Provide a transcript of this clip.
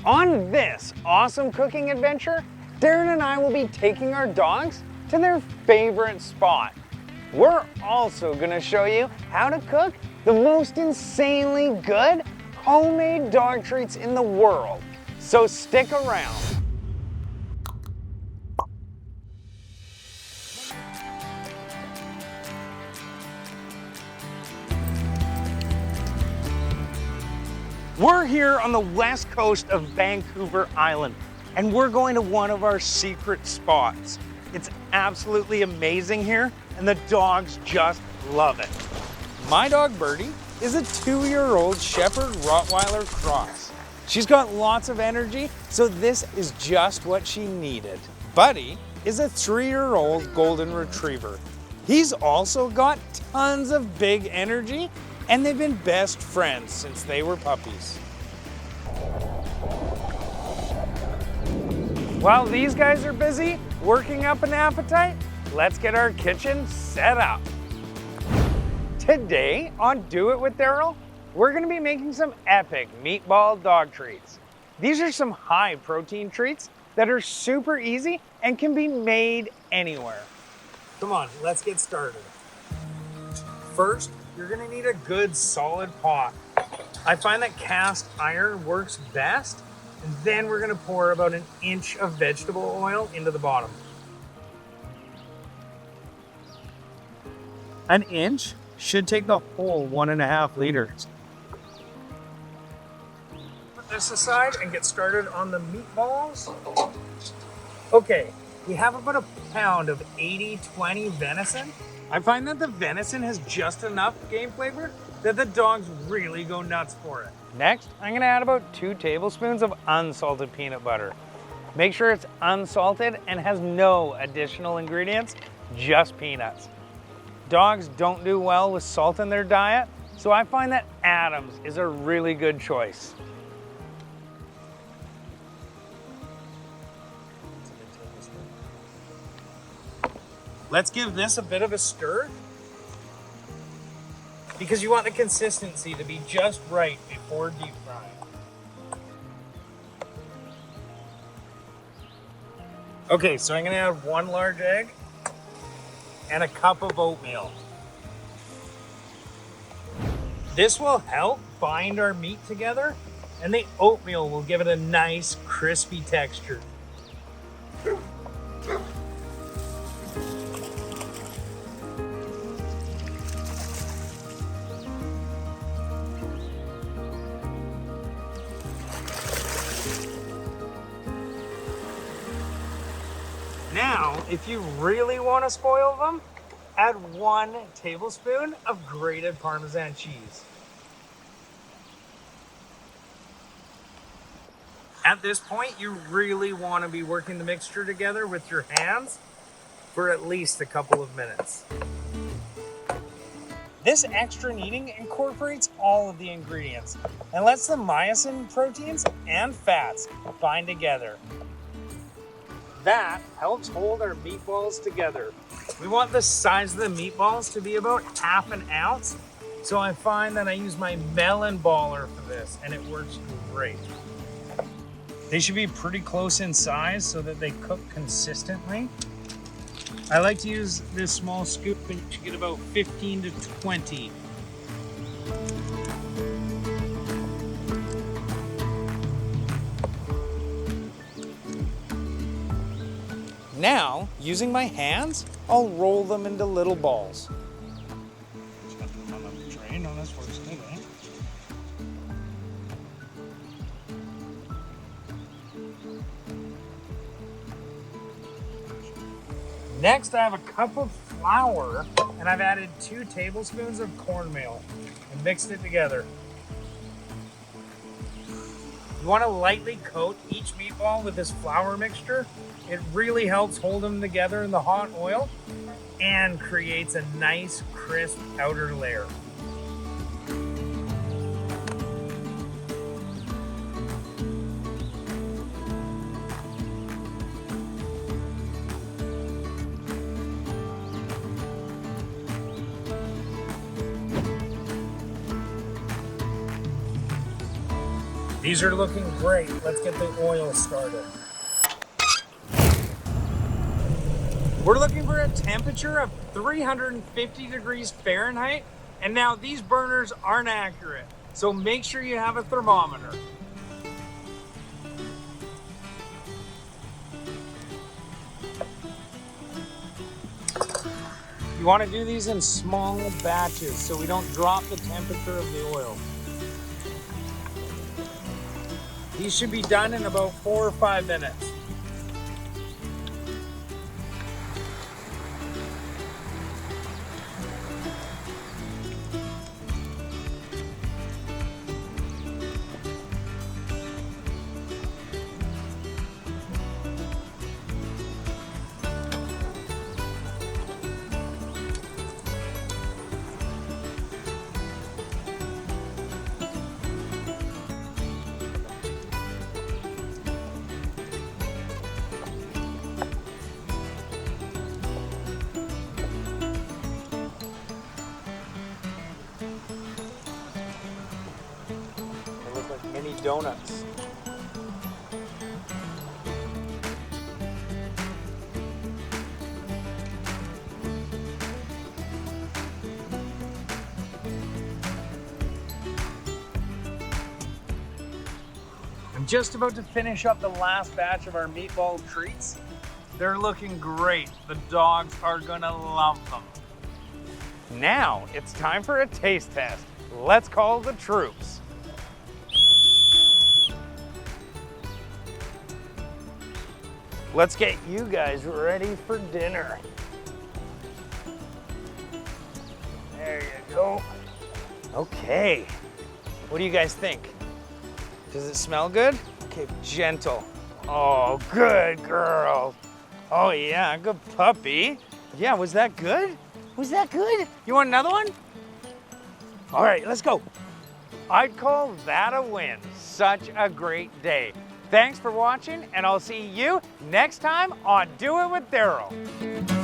On this awesome cooking adventure, Darren and I will be taking our dogs to their favorite spot. We're also gonna show you how to cook the most insanely good homemade dog treats in the world. So stick around. We're here on the west coast of Vancouver Island, and we're going to one of our secret spots. It's absolutely amazing here, and the dogs just love it. My dog Birdie is a 2-year-old Shepherd Rottweiler cross. She's got lots of energy, so this is just what she needed. Buddy is a 3-year-old Golden Retriever. He's also got tons of big energy, and they've been best friends since they were puppies. While these guys are busy working up an appetite, let's get our kitchen set up. Today on Do It with Darryl, we're gonna be making some epic meatball dog treats. These are some high protein treats that are super easy and can be made anywhere. Come on, let's get started. First, you're gonna need a good solid pot. I find that cast iron works best, and then we're gonna pour about 1 inch of vegetable oil into the bottom. 1 inch should take the whole 1.5 liters. Put this aside and get started on the meatballs. Okay, we have about 1 pound of 80/20 venison. I find that the venison has just enough game flavor that the dogs really go nuts for it. Next, I'm gonna add about 2 tablespoons of unsalted peanut butter. Make sure it's unsalted and has no additional ingredients, just peanuts. Dogs don't do well with salt in their diet, so I find that Adams is a really good choice. Let's give this a bit of a stir because you want the consistency to be just right before deep frying. Okay, so I'm gonna add 1 large egg and a cup of oatmeal. This will help bind our meat together, and the oatmeal will give it a nice crispy texture. Now, if you really want to spoil them, add 1 tablespoon of grated Parmesan cheese. At this point, you really want to be working the mixture together with your hands for at least a couple of minutes. This extra kneading incorporates all of the ingredients and lets the myosin proteins and fats bind together. That helps hold our meatballs together. We want the size of the meatballs to be about 1/2 ounce, so I find that I use my melon baller for this, and it works great. They should be pretty close in size so that they cook consistently. I like to use this small scoop, and you should get about 15 to 20. Now, using my hands, I'll roll them into little balls. Just got them on the tray. No, this works good, eh? Next, I have a cup of flour, and I've added 2 tablespoons of cornmeal and mixed it together. You want to lightly coat each meatball with this flour mixture. It really helps hold them together in the hot oil and creates a nice crisp outer layer. These are looking great. Let's get the oil started. We're looking for a temperature of 350 degrees Fahrenheit. And now these burners aren't accurate, so make sure you have a thermometer. You want to do these in small batches so we don't drop the temperature of the oil. These should be done in about 4 or 5 minutes. Mini donuts. I'm just about to finish up the last batch of our meatball treats. They're looking great. The dogs are gonna love them. Now it's time for a taste test. Let's call the troops. Let's get you guys ready for dinner. There you go. Okay, what do you guys think? Does it smell good? Okay, gentle. Oh, good girl. Oh yeah, good puppy. Yeah, was that good? Was that good? You want another one? All right, let's go. I'd call that a win. Such a great day. Thanks for watching, and I'll see you next time on Do It with Darryl.